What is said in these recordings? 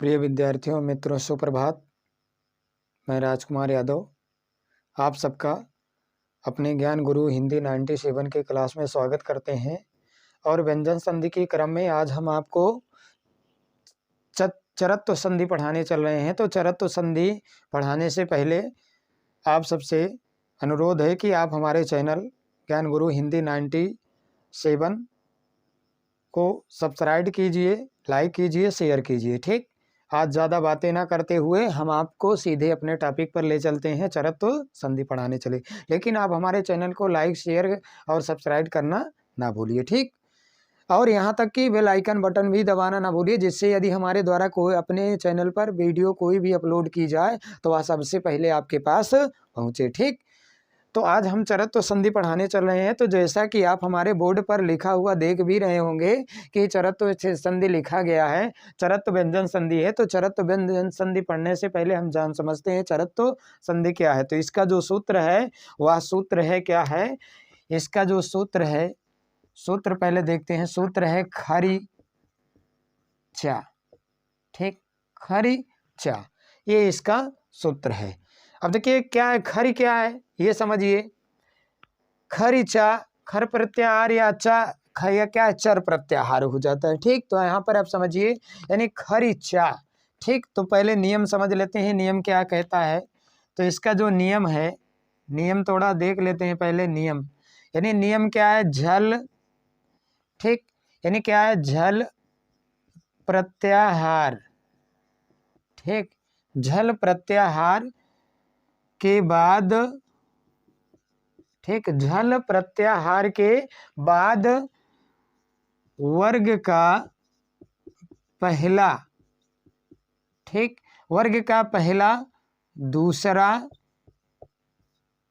प्रिय विद्यार्थियों मित्रों सुप्रभात। मैं राजकुमार यादव आप सबका अपने ज्ञान गुरु हिंदी 97 की क्लास में स्वागत करते हैं। और व्यंजन संधि के क्रम में आज हम आपको चरत्व संधि पढ़ाने चल रहे हैं। तो चरत्व संधि पढ़ाने से पहले आप सबसे अनुरोध है कि आप हमारे चैनल ज्ञान गुरु हिंदी 97 को सब्सक्राइब कीजिए, लाइक कीजिए, शेयर कीजिए। ठीक, आज ज़्यादा बातें ना करते हुए हम आपको सीधे अपने टॉपिक पर ले चलते हैं। चरत्व संधि पढ़ाने चले, लेकिन आप हमारे चैनल को लाइक, शेयर और सब्सक्राइब करना ना भूलिए। ठीक, और यहाँ तक कि बेल आइकन बटन भी दबाना ना भूलिए, जिससे यदि हमारे द्वारा कोई अपने चैनल पर वीडियो कोई भी अपलोड की जाए तो वह सबसे पहले आपके पास पहुँचे। ठीक, तो आज हम चरत्व संधि पढ़ाने चल रहे हैं। तो जैसा कि आप हमारे बोर्ड पर लिखा हुआ देख भी रहे होंगे कि चरत्व संधि लिखा गया है, चरत्व व्यंजन संधि है। तो चरत्व व्यंजन संधि पढ़ने से पहले हम जान समझते हैं चरत्व संधि क्या है। तो इसका जो सूत्र है वह सूत्र है क्या है, इसका जो सूत्र है, सूत्र पहले देखते हैं। सूत्र है खरी चा। ठीक, खरी चा, ये इसका सूत्र है। अब देखिए क्या है, खरी क्या है ये समझिए। खरी चा, खर प्रत्याहार या चा खया क्या है, चर प्रत्याहार हो जाता है। ठीक, तो यहाँ पर आप समझिए यानी खरी चा। ठीक, तो पहले नियम समझ लेते हैं, नियम क्या कहता है। तो इसका जो नियम है, नियम थोड़ा देख लेते हैं पहले। नियम यानी नियम क्या है, झल। ठीक, यानी क्या है, झल प्रत्याहार। ठीक, झल प्रत्याहार के बाद, ठीक, झल प्रत्याहार के बाद वर्ग का पहला, ठीक, वर्ग का पहला दूसरा,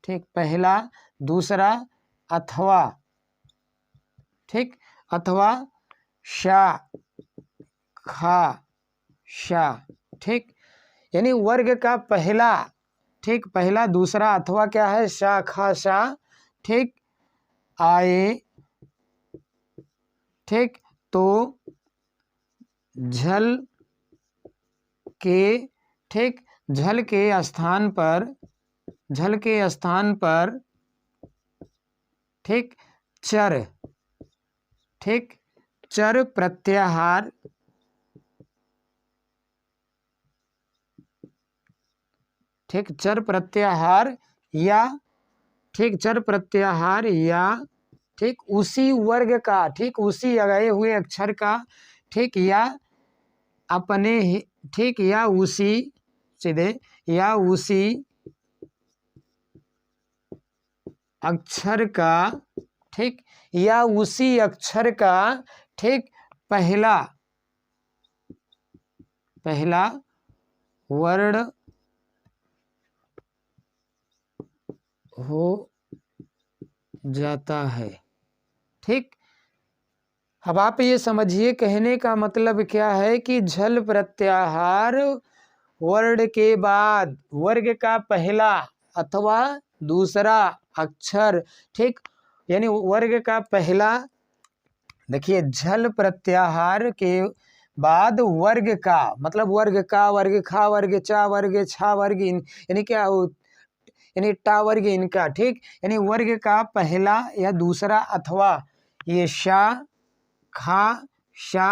ठीक, पहला दूसरा अथवा, ठीक, अथवा शा खा शा। ठीक, यानी वर्ग का पहला, ठीक, पहला दूसरा अथवा क्या है, शा खा शा। ठीक, आए। ठीक, तो झल के, ठीक, झल के स्थान पर, झल के स्थान पर, ठीक, चर, ठीक, चर प्रत्याहार, ठीक, चर प्रत्याहार या, ठीक, चर प्रत्याहार या, ठीक, उसी वर्ग का, ठीक, उसी लगाए हुए अक्षर का, ठीक, या अपने ही, ठीक, या उसी सीधे, या उसी अक्षर का, ठीक, या उसी अक्षर का, ठीक, पहला, पहला वर्ण हो जाता है। ठीक, अब आप ये समझिए कहने का मतलब क्या है कि झल प्रत्याहार वर्ण के बाद वर्ग का पहला अथवा दूसरा अक्षर, ठीक, यानी वर्ग का पहला, देखिए झल प्रत्याहार के बाद वर्ग का मतलब वर्ग का, वर्ग खा, वर्ग चा, वर्ग छा, वर्ग इन, यानी क्या हो, यानी टा वर्ग इनका। ठीक, यानी वर्ग का पहला या दूसरा अथवा ये शा खा शा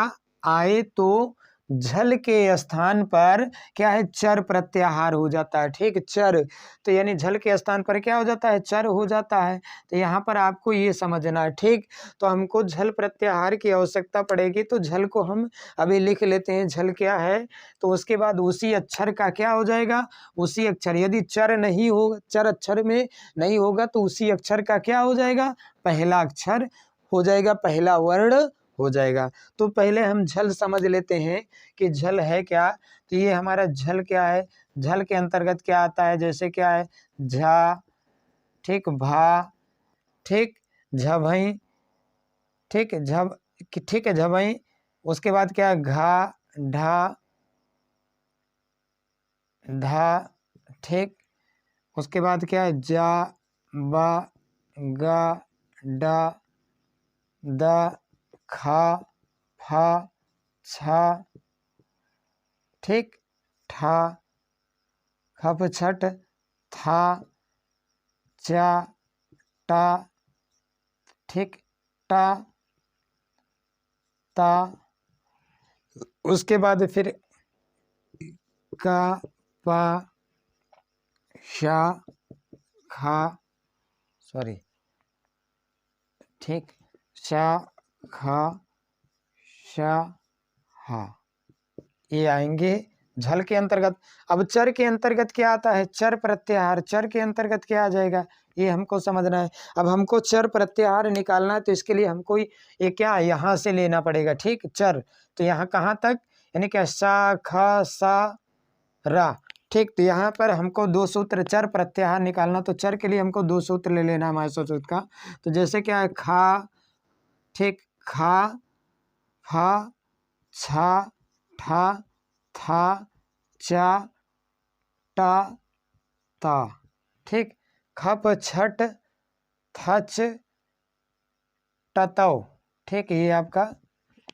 आए तो झल के स्थान पर क्या है, चर प्रत्याहार हो जाता है। ठीक, चर, तो यानी झल के स्थान पर क्या हो जाता है, चर हो जाता है। तो यहाँ पर आपको ये समझना है। ठीक, तो हमको झल प्रत्याहार की आवश्यकता पड़ेगी, तो झल को हम अभी लिख लेते हैं। झल क्या है, तो उसके बाद उसी अक्षर का क्या हो जाएगा, उसी अक्षर, यदि चर नहीं होगा, चर अक्षर में नहीं होगा तो उसी अक्षर का क्या हो जाएगा, पहला अक्षर हो जाएगा, पहला वर्ण हो जाएगा। तो पहले हम झल समझ लेते हैं कि झल है क्या। तो ये हमारा झल क्या है, झल के अंतर्गत क्या आता है, जैसे क्या है, झा, ठीक, भा, ठीक, झभई, ठीक, झब, ठीक है, झभई। उसके बाद क्या है, घा ढा धा, ठीक, उसके बाद क्या है, जा बा गा डा दा खा फा छा ठीक, ठा, खप छट, था, चा, टा, ठीक, टा, ता, उसके बाद फिर का, पा, शा, खा, सॉरी, ठीक, शा, खा, शा, हा, ये आएंगे झल के अंतर्गत। अब चर के अंतर्गत क्या आता है? चर प्रत्याहार। चर के अंतर्गत क्या आ जाएगा, ये हमको समझना है। अब हमको चर प्रत्याहार निकालना है तो इसके लिए हमको ये क्या यहाँ से लेना पड़ेगा, ठीक, चर। तो यहाँ कहाँ तक, यानी क्या, सा, ख, सा, रा, ठीक। तो यहाँ पर हमको दो सूत्र चर प्रत्याहार निकालना, तो चर के लिए हमको दो सूत्र ले लेना हमारे सूत्र का। तो जैसे क्या है, खा, ठीक, खा, फा, छा, ठा, था, चा, टा, ता, ठीक, खप छट, थच, टतौ, ठीक, ये आपका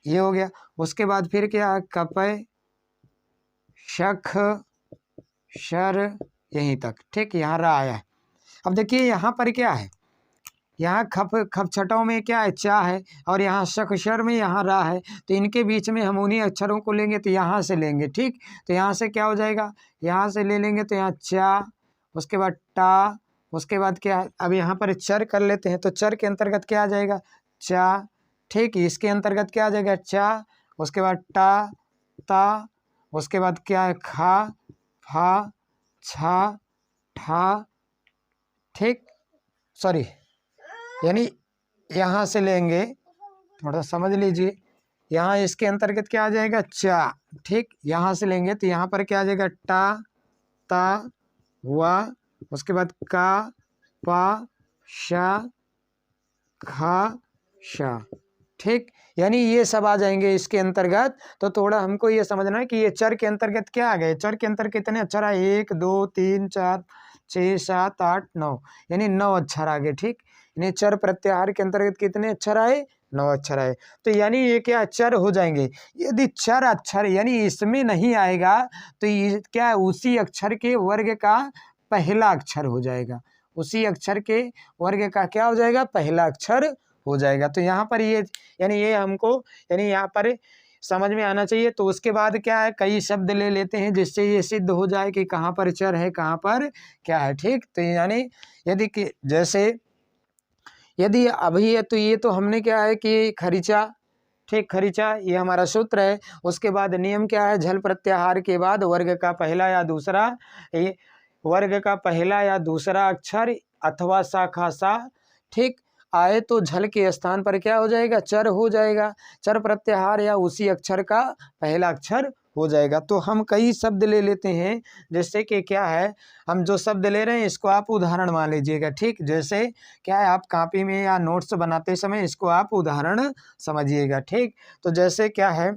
ये हो गया। उसके बाद फिर क्या है, कपय, शख, शर, यहीं तक, ठीक, यहाँ रा आया है। अब देखिए यहाँ पर क्या है, यहाँ खप छटों में क्या है, चा है, और यहाँ शर में यहाँ रा है। तो इनके बीच में हम उन्हीं अक्षरों को लेंगे, तो यहाँ से लेंगे, ठीक। तो यहाँ से क्या हो जाएगा, यहाँ से ले लेंगे, तो यहाँ चा, उसके बाद टा, उसके बाद क्या है, अब यहाँ पर चर कर लेते हैं। तो चर के अंतर्गत क्या आ जाएगा, चा, ठीक, इसके अंतर्गत क्या आ जाएगा, चा, उसके बाद टा, ता, उसके बाद क्या है, खा, फा, छा, ठा, ठीक, सॉरी, यानी यहाँ से लेंगे, थोड़ा समझ लीजिए, यहाँ इसके अंतर्गत क्या आ जाएगा, चा, ठीक, यहाँ से लेंगे तो यहाँ पर क्या आ जाएगा, टा, ता, वा, उसके बाद का, पा, शा, खा, शा, ठीक, यानी ये सब आ जाएंगे इसके अंतर्गत। तो थोड़ा हमको ये समझना है कि ये चर के अंतर्गत क्या आ गए, चर के अंतर्गत कितने अक्षर आए, 1 2 3 4 6 7 8 9, यानी 9 अक्षर आ गए, ठीक। यानी चर प्रत्याहार के अंतर्गत कितने अक्षर आए, 9 अक्षर आए। तो यानी ये क्या चर हो जाएंगे। यदि चर अक्षर यानी इसमें नहीं आएगा तो ये क्या है, उसी अक्षर के वर्ग का पहला अक्षर हो जाएगा, उसी अक्षर के वर्ग का क्या हो जाएगा, पहला अक्षर हो जाएगा। तो यहाँ पर ये यानी ये हमको यानी यहाँ पर समझ में आना चाहिए। तो उसके बाद क्या है, कई शब्द ले लेते हैं जिससे ये सिद्ध हो जाए कि कहाँ पर चर है कहाँ पर क्या है, ठीक। तो यानी यदि कि जैसे यदि अभी है तो ये तो हमने क्या है कि खरीचा, ठीक, खरीचा ये हमारा सूत्र है। उसके बाद नियम क्या है, झल प्रत्याहार के बाद वर्ग का पहला या दूसरा, ये वर्ग का पहला या दूसरा अक्षर अथवा शाखा सा, ठीक, आए तो झल के स्थान पर क्या हो जाएगा, चर हो जाएगा। चर प्रत्याहार या उसी अक्षर का पहला अक्षर हो जाएगा। तो हम कई शब्द ले लेते हैं, जैसे कि क्या है, हम जो शब्द ले रहे हैं इसको आप उदाहरण मान लीजिएगा, ठीक। जैसे क्या है, आप कॉपी में या नोट्स बनाते समय इसको आप उदाहरण समझिएगा, ठीक। तो जैसे क्या है,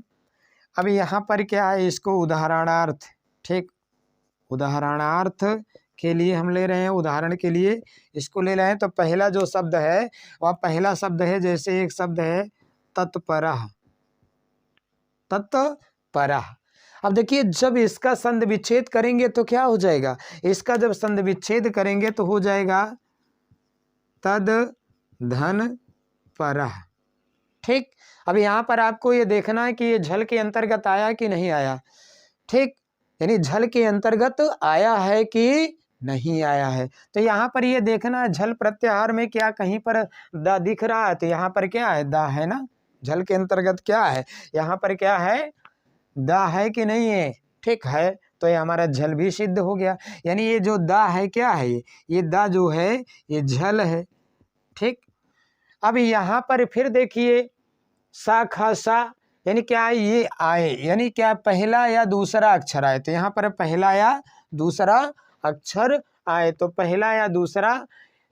अब यहाँ पर क्या है, इसको उदाहरणार्थ, ठीक, उदाहरणार्थ के लिए हम ले रहे हैं, उदाहरण के लिए इसको ले रहे हैं। तो पहला जो शब्द है वह पहला शब्द है, जैसे एक शब्द है तत्परः, तत्परः। अब देखिए जब इसका संधि विच्छेद करेंगे तो क्या हो जाएगा, इसका जब संधि विच्छेद करेंगे तो हो जाएगा तद धन परः, ठीक। अब यहाँ पर आपको ये देखना है कि ये झल के अंतर्गत आया कि नहीं आया, ठीक, यानी झल के अंतर्गत आया है कि नहीं आया है। तो यहाँ पर ये देखना है झल प्रत्याहार में क्या कहीं पर दा दिख रहा है, तो यहाँ पर क्या है, दा है ना। झल के अंतर्गत क्या है, यहाँ पर क्या है, दा है कि नहीं है, ठीक है। तो ये हमारा झल भी सिद्ध हो गया। यानी ये जो दा है क्या है, ये दा जो है ये झल है, ठीक। अब यहाँ पर फिर देखिए सा खा सा, यानी क्या है, ये आए, यानी क्या पहला या दूसरा अक्षर आए। तो यहाँ पर पहला या दूसरा अक्षर आए, तो पहला या दूसरा,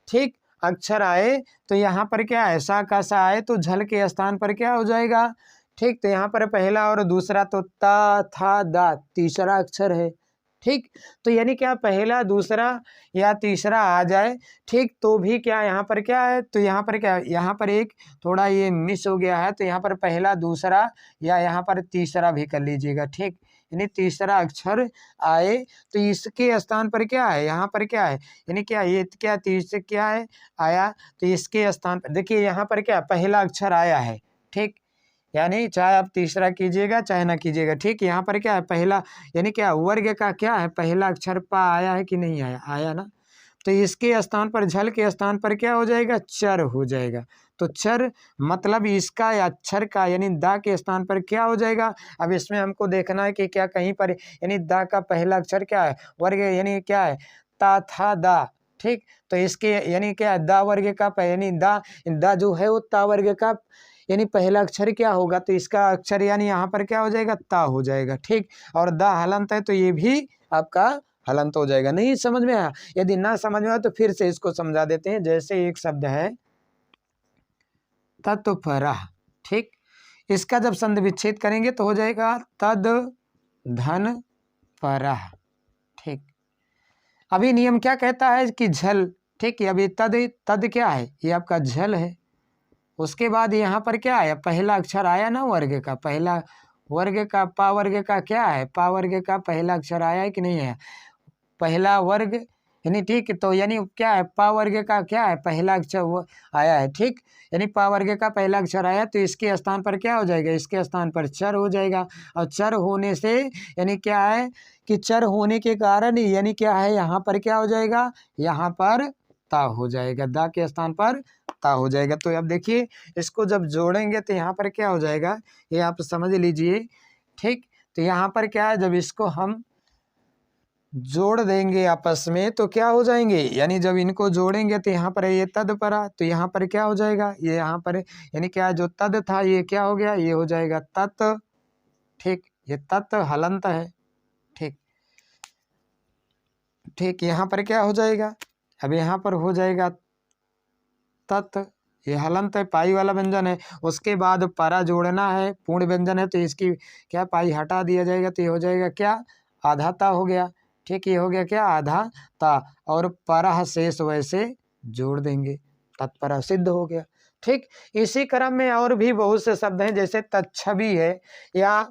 ठीक, अक्षर आए। तो यहाँ पर क्या है, सा का सा आए तो झल के स्थान पर क्या हो जाएगा, ठीक। तो यहाँ पर पहला और दूसरा तो ता था दा तीसरा अक्षर है, ठीक। तो यानी क्या पहला दूसरा या तीसरा आ जाए, ठीक, तो भी क्या यहाँ पर क्या है, तो यहाँ पर क्या, यहाँ पर एक थोड़ा ये मिस हो गया है। तो यहाँ पर पहला दूसरा या यहाँ पर तीसरा भी कर लीजिएगा, ठीक। यानी तीसरा अक्षर आए तो इसके स्थान पर क्या है, यहाँ पर क्या है, यानी क्या ये क्या तीसरे क्या है आया, तो इसके स्थान पर देखिए यहाँ पर क्या पहला अक्षर आया है, ठीक, यानी चाहे आप तीसरा कीजिएगा चाहे ना कीजिएगा, ठीक। यहाँ पर क्या है पहला, यानी क्या वर्ग का क्या है पहला अक्षर पा आया है कि नहीं आया, आया ना, तो इसके स्थान पर झल के स्थान पर क्या हो जाएगा, चर हो जाएगा। तो चर मतलब इसका या अक्षर का यानी दा के स्थान पर क्या हो जाएगा। अब इसमें हमको देखना है कि क्या कहीं पर यानी दा का पहला अक्षर क्या है, वर्ग यानी क्या है ता था दा, ठीक। तो इसके यानी क्या है दा वर्ग का यानी दा जो है वो ता वर्ग का यानी पहला अक्षर क्या होगा, तो इसका अक्षर यानी यहाँ पर क्या हो जाएगा ता हो जाएगा, ठीक। और दा हलंत है तो ये भी आपका हलंत हो जाएगा। नहीं समझ में आया, यदि ना समझ में आया तो फिर से इसको समझा देते हैं। जैसे एक शब्द है तत्परः, ठीक, इसका जब संधि विच्छेद करेंगे तो हो जाएगा तद धन परः, ठीक। अभी नियम क्या कहता है कि झल, ठीक है, अभी तद क्या है ये आपका झल है, उसके बाद यहाँ पर क्या आया पहला अक्षर आया ना वर्ग का, पहला वर्ग का पा वर्ग का क्या है, पा वर्ग का पहला अक्षर आया है कि नहीं है, पहला वर्ग यानी ठीक, तो यानी क्या है पा वर्ग का क्या है पहला अक्षर वो आया है, ठीक, यानी पा वर्ग का पहला अक्षर आया तो इसके स्थान पर क्या हो जाएगा, इसके स्थान पर चर हो जाएगा। और चर होने से यानी क्या है कि चर होने के कारण यानी क्या है यहाँ पर क्या हो जाएगा, यहाँ पर ता हो जाएगा, दा के स्थान पर ता हो जाएगा। तो अब देखिए इसको जब जोड़ेंगे तो यहाँ पर क्या हो जाएगा, ये आप समझ लीजिए, ठीक। तो यहाँ पर क्या है जब इसको हम जोड़ देंगे आपस में तो क्या हो जाएंगे, यानी जब इनको जोड़ेंगे तो यहाँ पर ये तद परा, तो यहाँ पर क्या हो जाएगा, ये यहाँ पर यानी क्या जो तद था ये क्या हो गया, ये हो जाएगा तत्, ठीक, ये तत् हलंत है, ठीक, ठीक। यहाँ पर क्या हो जाएगा, अब यहाँ पर हो जाएगा तत्, ये हलंत है, पाई वाला व्यंजन है, उसके बाद परा जोड़ना है, पूर्ण व्यंजन है तो इसकी क्या पाई हटा दिया जाएगा तो ये हो जाएगा क्या आधा ता हो गया, ठीक, ये हो गया क्या आधा ता, और परह शेष वैसे जोड़ देंगे, तत्परः सिद्ध हो गया, ठीक। इसी क्रम में और भी बहुत से शब्द हैं, जैसे तत्छवि है या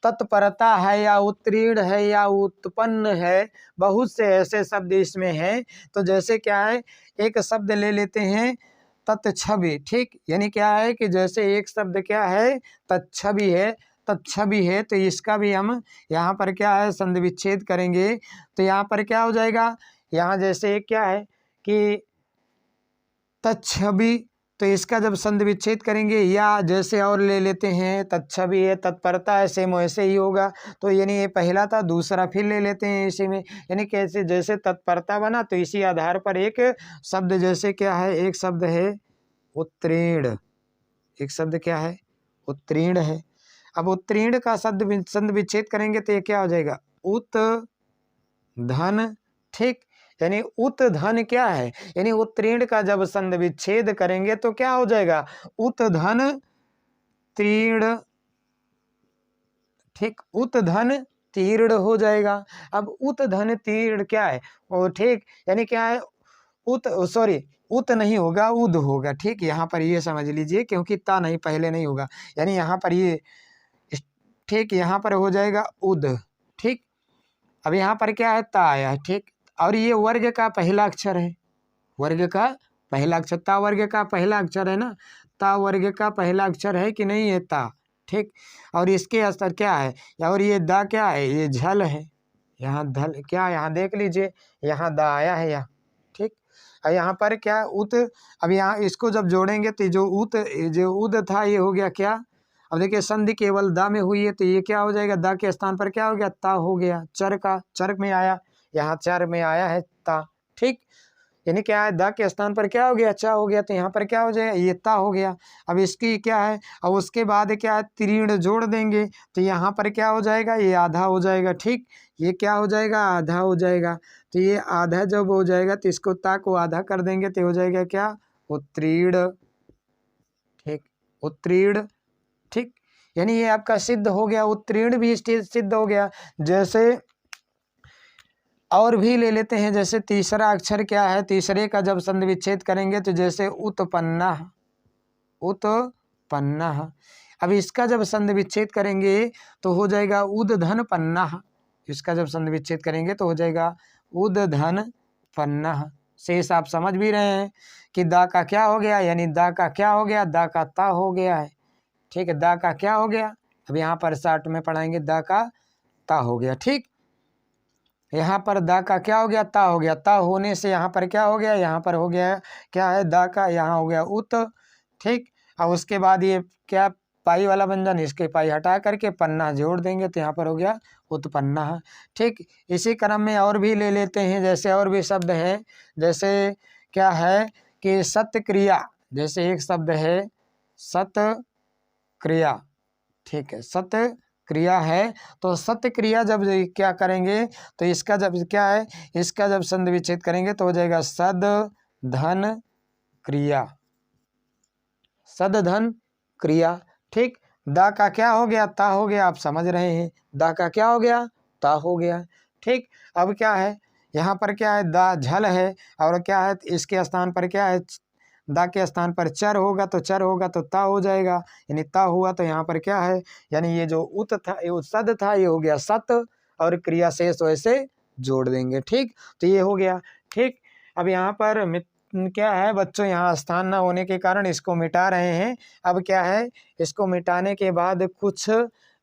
तत्परता है या उत्तीर्ण है या उत्पन्न है, बहुत से ऐसे शब्द इसमें हैं। तो जैसे क्या है एक शब्द ले लेते हैं तत्छवि, ठीक, यानी क्या है कि जैसे एक शब्द क्या है तत्छवि है, तत्छवि है तो इसका भी हम यहाँ पर क्या है संधि विच्छेद करेंगे तो यहाँ पर क्या हो जाएगा, यहाँ जैसे क्या है कि तत्छवि, तो इसका जब संधि विच्छेद करेंगे या जैसे और ले लेते हैं तत्छवि है तत्परता है, सेम वैसे ही होगा। तो यानी ये पहला था, दूसरा फिर ले लेते हैं इसी में, यानी कैसे जैसे तत्परता बना तो इसी आधार पर एक शब्द जैसे क्या है, एक शब्द है उत्तीर्ण, एक शब्द क्या है उत्तीर्ण है। अब उत्तीर्ण का संधि विच्छेद करेंगे तो ये क्या हो जाएगा उत धन, ठीक, यानी उत धन क्या है, यानी उत्तीर्ण का जब संधि विच्छेद करेंगे तो क्या हो जाएगा उत धन तीर्ण, ठीक, उत धन तीर्ण हो जाएगा। अब उत धन तीर्ण क्या है वो, ठीक, यानी क्या है उत सॉरी उत नहीं होगा उद होगा, ठीक, यहाँ पर ये समझ लीजिए क्योंकि ता नहीं पहले नहीं होगा, यानी यहाँ पर ये ठीक, यहाँ पर हो जाएगा उद, ठीक। अब यहाँ पर क्या है ता आया है, ठीक, और ये वर्ग का पहला अक्षर है, वर्ग का पहला अक्षर, ता वर्ग का पहला अक्षर है ना, ता वर्ग का पहला अक्षर है कि नहीं है ता, ठीक। और इसके स्तर क्या है, और ये दा क्या है ये झल है, यहाँ धल क्या यहाँ देख लीजिए यहाँ दा आया है यहाँ, ठीक। और यहाँ पर क्या उत, अब यहाँ इसको जब जोड़ेंगे तो जो उद था ये हो गया क्या, अब देखिए संधि केवल दा में हुई है तो ये क्या हो जाएगा दा के स्थान पर क्या हो गया ता हो गया, चर का चर में आया, यहाँ चर में आया है ता, ठीक, यानी क्या है दा के स्थान पर क्या हो गया चा हो गया तो यहाँ पर क्या हो जाएगा ये ता हो गया। अब इसकी क्या है और उसके बाद क्या है तीर्ण जोड़ देंगे तो यहाँ पर क्या हो जाएगा ये आधा हो जाएगा, ठीक, ये क्या हो जाएगा आधा हो जाएगा। तो ये आधा जब हो जाएगा तो इसको ता को आधा कर देंगे तो हो जाएगा क्या उत्तीर्ण, ठीक, उत्तीर्ण, ठीक, यानी ये आपका सिद्ध हो गया, उत्तीर्ण भी सिद्ध हो गया। जैसे और भी ले लेते हैं, जैसे तीसरा अक्षर क्या है, तीसरे का जब संधि विच्छेद करेंगे तो जैसे उत्पन्ना, उत्पन्ना, पन्नः। अब इसका जब संधि विच्छेद करेंगे तो हो जाएगा उद धन पन्नः। इसका जब संधि विच्छेद करेंगे तो हो जाएगा उद धन पन्नः। शेष आप समझ भी रहे हैं कि दा का क्या हो गया, यानी दा का क्या हो गया, दा का ता हो गया है। ठीक है, दा का क्या हो गया, अब यहाँ पर 60 में पढ़ाएंगे, दा का ता हो गया। ठीक, यहाँ पर दा का क्या हो गया, ता हो गया। ता होने से यहाँ पर क्या हो गया, यहाँ पर हो गया क्या है, दा का, यहाँ हो गया उत। ठीक, अब उसके बाद ये क्या पाई वाला व्यंजन, इसके पाई हटा करके पन्ना जोड़ देंगे तो यहाँ पर हो गया उत्पन्ना। ठीक, इसी क्रम में और भी ले लेते हैं, जैसे और भी शब्द हैं, जैसे क्या है कि सत्य क्रिया, जैसे एक शब्द है सत्य क्रिया। ठीक है, सत्य क्रिया है, तो सत्य क्रिया जब क्या करेंगे तो इसका जब क्या है, इसका जब संधि विच्छेद करेंगे तो हो जाएगा सद धन क्रिया, सद धन क्रिया। ठीक, दा का क्या हो गया, ता हो गया, आप समझ रहे हैं, दा का क्या हो गया, ता हो गया। ठीक, अब क्या है, यहाँ पर क्या है, दा झल है, और क्या है इसके स्थान पर क्या है, दा के स्थान पर चर होगा, तो चर होगा तो ता हो जाएगा, यानी ता हुआ तो यहाँ पर क्या है, यानी ये जो उत था, ये सद था, ये हो गया सत, और क्रिया शेष वैसे जोड़ देंगे। ठीक, तो ये हो गया। ठीक, अब यहाँ पर क्या है बच्चों, यहाँ स्थान ना होने के कारण इसको मिटा रहे हैं। अब क्या है, इसको मिटाने के बाद कुछ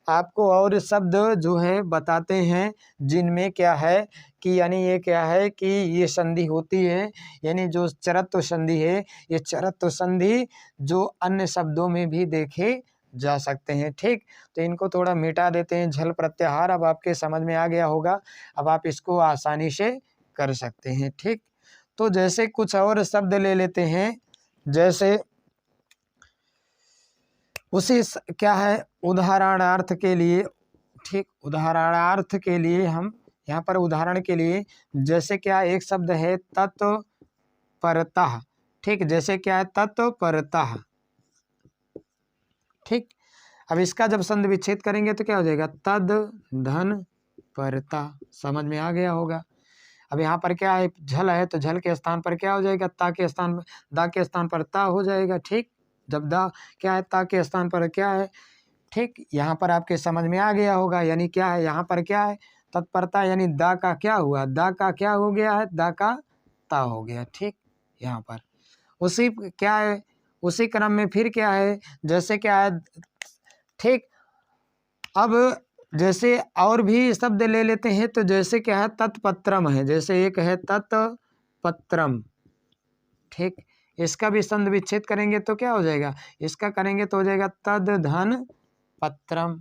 आपको और शब्द जो है बताते हैं, जिनमें क्या है कि यानी ये क्या है कि ये संधि होती है, यानी जो चरत्व संधि है, ये चरत्व संधि जो अन्य शब्दों में भी देखे जा सकते हैं। ठीक, तो इनको थोड़ा मिटा देते हैं। झल प्रत्याहार अब आपके समझ में आ गया होगा, अब आप इसको आसानी से कर सकते हैं। ठीक, तो जैसे कुछ और शब्द ले लेते हैं, जैसे उसी क्या है उदाहरणार्थ के लिए। ठीक, उदाहरणार्थ के लिए हम यहाँ पर उदाहरण के लिए, जैसे क्या एक शब्द है तत्परतः। ठीक, जैसे क्या है तत्परतः। ठीक, अब इसका जब संधि विच्छेद करेंगे तो क्या हो जाएगा, तद धन परता। समझ में आ गया होगा। अब यहाँ पर क्या है, झल है, तो झल के स्थान पर क्या हो जाएगा, ता के स्थान पर, दा के स्थान पर ता हो जाएगा। ठीक, जब दा क्या है, ता के स्थान पर क्या है। ठीक, यहाँ पर आपके समझ में आ गया होगा, यानी क्या है, यहाँ पर क्या है तत्परता, यानी दा का क्या हुआ, दा का क्या हो गया है, दा का ता हो गया। ठीक, यहाँ पर उसी क्या है, उसी क्रम में फिर क्या है, जैसे क्या है। ठीक, अब जैसे और भी शब्द ले लेते हैं, तो जैसे क्या है तत्पत्रम है, जैसे एक है तत्पत्रम। ठीक, इसका भी संधि विच्छेद करेंगे तो क्या हो जाएगा, इसका करेंगे तो हो जाएगा तद धन पत्रम।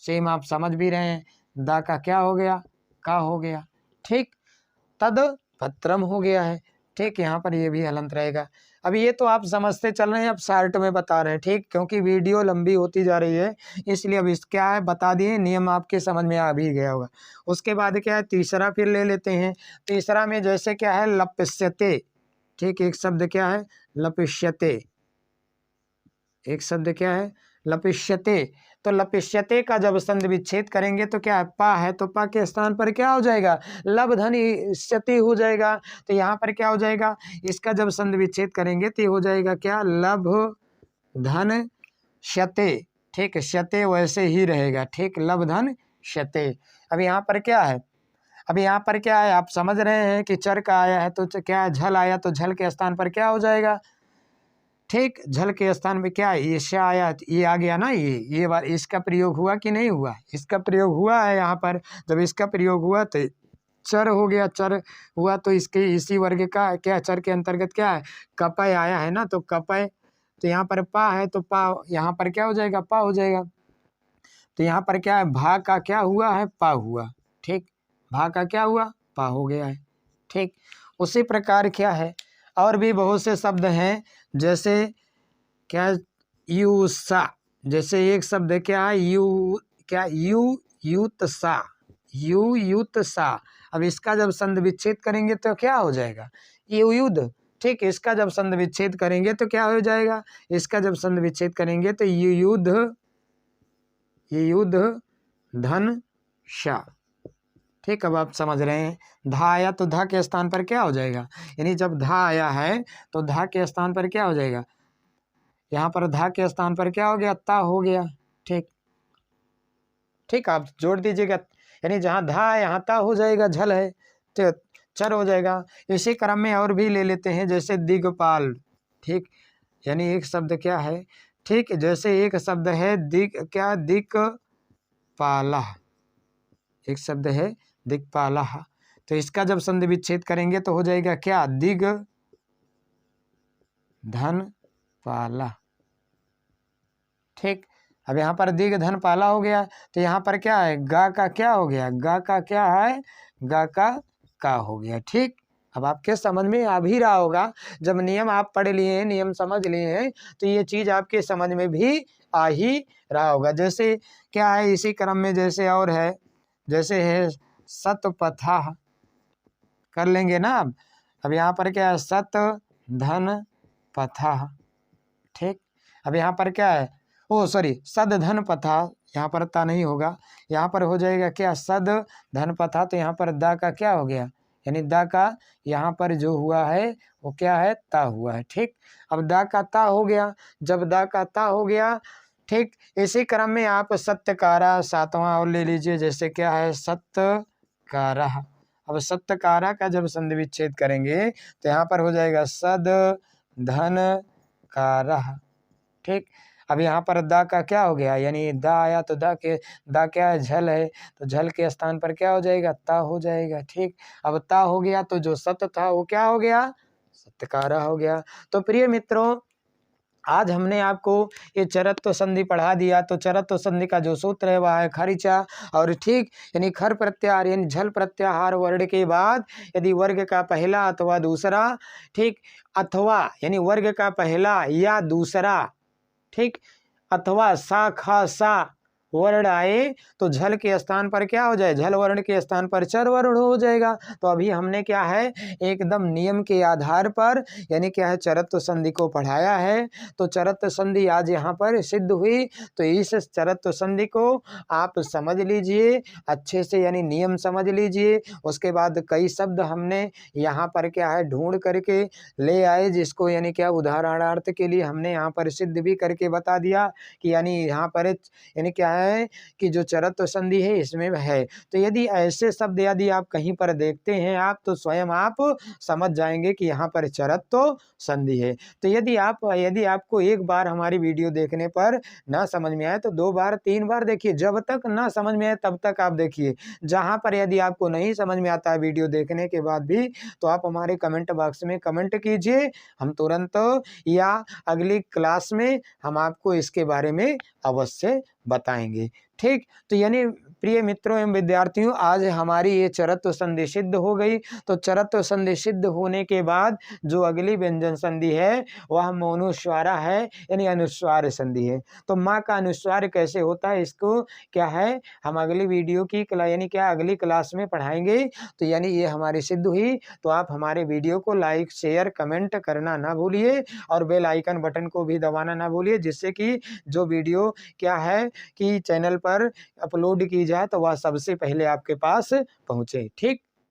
सेम आप समझ भी रहे हैं, दा का क्या हो गया, का हो गया। ठीक, तद पत्रम हो गया है। ठीक, यहाँ पर ये भी हलंत रहेगा। अब ये तो आप समझते चल रहे हैं, अब शार्ट में बता रहे हैं। ठीक, क्योंकि वीडियो लंबी होती जा रही है, इसलिए अब इस क्या है बता दिए, नियम आपके समझ में आ भी गया होगा। उसके बाद क्या है तीसरा फिर ले लेते हैं। तीसरा में जैसे क्या है लप्स्यते। ठीक, एक शब्द क्या है लपिष्यते, एक शब्द क्या है लपिष्यते। तो लपिष्यते का जब संधि विच्छेद करेंगे तो क्या है, पा है, तो पा के स्थान पर क्या हो जाएगा, लब धन इष्यति हो जाएगा। तो यहाँ पर क्या हो जाएगा, इसका जब संधि विच्छेद करेंगे तो हो जाएगा क्या, लब धन शते। ठीक, शते वैसे ही रहेगा। ठीक, लब धन शते। अब यहाँ पर क्या है, अब यहाँ पर क्या है, आप समझ रहे हैं कि चर का आया है तो क्या है, झल आया, तो झल के स्थान पर क्या हो जाएगा। ठीक, झल के स्थान में क्या है, ये शा आया, ये आ गया ना, ये बार इसका प्रयोग हुआ कि नहीं हुआ, इसका प्रयोग हुआ है यहाँ पर। जब इसका प्रयोग हुआ तो चर हो गया, चर हुआ तो इसके इसी वर्ग का क्या, चर के अंतर्गत क्या है कपय आया है ना, तो कपय, तो यहाँ पर पा है, तो पा यहाँ पर क्या हो जाएगा, पा हो जाएगा। तो यहाँ पर क्या है, भा का क्या हुआ है, पा हुआ। ठीक, भा का क्या हुआ, पा हो गया है। ठीक, उसी प्रकार क्या है और भी बहुत से शब्द हैं, जैसे क्या यूसा, जैसे एक शब्द क्या है यू, क्या यू युत सा, यू युत सा। अब इसका जब संधि विच्छेद करेंगे तो क्या हो जाएगा, यू युद्ध। ठीक, इसका जब संधि विच्छेद करेंगे तो क्या हो जाएगा, इसका जब संधि विच्छेद करेंगे तो यू युद्ध, ये युद्ध धन शा। ठीक, अब आप समझ रहे हैं, धा आया तो धा के स्थान पर क्या हो जाएगा, यानी जब धा आया है तो धा के स्थान पर क्या हो जाएगा, यहाँ पर धा के स्थान पर क्या हो गया, ता हो गया। ठीक ठीक, आप जोड़ दीजिएगा, यानी जहाँ धा है यहाँ ता हो जाएगा, झल है तो चर हो जाएगा। इसी क्रम में और भी ले लेते हैं, जैसे दिगपाल। ठीक, यानी एक शब्द क्या है, ठीक, जैसे एक शब्द है क्या, दिक्पाला, एक शब्द है दिक्पाला, तो इसका जब संधि विच्छेद करेंगे तो हो जाएगा क्या, दिग धन पाला। ठीक, अब यहाँ पर दिग धन पाला हो गया, तो यहाँ पर क्या है, गा का क्या हो गया, गा का क्या है, गा का हो गया। ठीक, अब आपके समझ में आ भी रहा होगा, जब नियम आप पढ़ लिए हैं, नियम समझ लिए हैं, तो ये चीज़ आपके समझ में भी आ ही रहा होगा। जैसे क्या है इसी क्रम में, जैसे और है, जैसे है सतपथा, कर लेंगे ना। अब यहाँ पर क्या है, सत धन पथा। ठीक, अब यहाँ पर क्या है, ओ सॉरी, सद धन पथा, यहाँ पर ता नहीं होगा, यहाँ पर हो जाएगा क्या, सद धन पथा, तो यहाँ पर दा का क्या हो गया, यानी दा का यहाँ पर जो हुआ है वो क्या है, ता हुआ है। ठीक, अब दा का ता हो गया, जब दा का ता हो गया, ठीक, इसी क्रम में आप सत्यकारा सातवां और ले लीजिए, जैसे क्या है, सत्यकारा। अब सत्यकारा का जब संधि विच्छेद करेंगे तो यहाँ पर हो जाएगा सद धन कारा। ठीक, अब यहाँ पर दा का क्या हो गया, यानी दा आया तो दा क्या है, झल है, तो झल के स्थान पर क्या हो जाएगा, ता हो जाएगा। ठीक, अब ता हो गया तो जो सत था वो क्या हो गया, सत्यकारा हो गया। तो प्रिय मित्रों, आज हमने आपको ये चरत्व संधि पढ़ा दिया। तो चरत्व संधि का जो सूत्र है वह है खरिचा, और ठीक, यानी खर प्रत्याहार यानी झल प्रत्याहार वर्ण के बाद यदि वर्ग का पहला अथवा दूसरा, ठीक, अथवा यानी वर्ग का पहला या दूसरा, ठीक, अथवा सा खा सा वर्ण आए तो झल के स्थान पर क्या हो जाए, झल वर्ण के स्थान पर चर वर्ण हो जाएगा। तो अभी हमने क्या है, एकदम नियम के आधार पर यानी क्या है, चरत्व संधि को पढ़ाया है। तो चरत्व संधि आज यहाँ पर सिद्ध हुई, तो इस चरत्व संधि को आप समझ लीजिए अच्छे से, यानी नियम समझ लीजिए। उसके बाद कई शब्द हमने यहाँ पर क्या है ढूंढ करके ले आए, जिसको यानी क्या उदाहरणार्थ के लिए हमने यहाँ पर सिद्ध भी करके बता दिया कि यानी यहाँ पर यानी क्या है कि जो चरत्व संधि है इसमें है। तो यदि ऐसे शब्द यदि आप कहीं पर देखते हैं आप, तो स्वयं आप समझ जाएंगे कि यहाँ पर चरत्व संधि है। तो यदि आपको एक बार हमारी वीडियो देखने पर ना समझ में आए तो 2 बार 3 बार देखिए, जब तक ना समझ में आए तब तक आप देखिए। जहाँ पर यदि आपको नहीं समझ में आता है वीडियो देखने के बाद भी, तो आप हमारे कमेंट बॉक्स में कमेंट कीजिए, हम तुरंत या अगली क्लास में हम आपको इसके बारे में अवश्य बताएंगे। ठीक, तो यानी प्रिय मित्रों एवं विद्यार्थियों, आज हमारी ये चरत्व संधि सिद्ध हो गई। तो चरत्व संधि सिद्ध होने के बाद जो अगली व्यंजन संधि है वह मौनुस्वारा है, यानी अनुस्वार संधि है। तो माँ का अनुस्वार कैसे होता है, इसको क्या है हम अगली वीडियो की यानी क्या अगली क्लास में पढ़ाएंगे। तो यानी ये हमारी सिद्ध हुई। तो आप हमारे वीडियो को लाइक शेयर कमेंट करना ना भूलिए, और बेल आइकन बटन को भी दबाना ना भूलिए, जिससे कि जो वीडियो क्या है कि चैनल पर अपलोड की जाए तो वह सबसे पहले आपके पास पहुँचे। ठीक।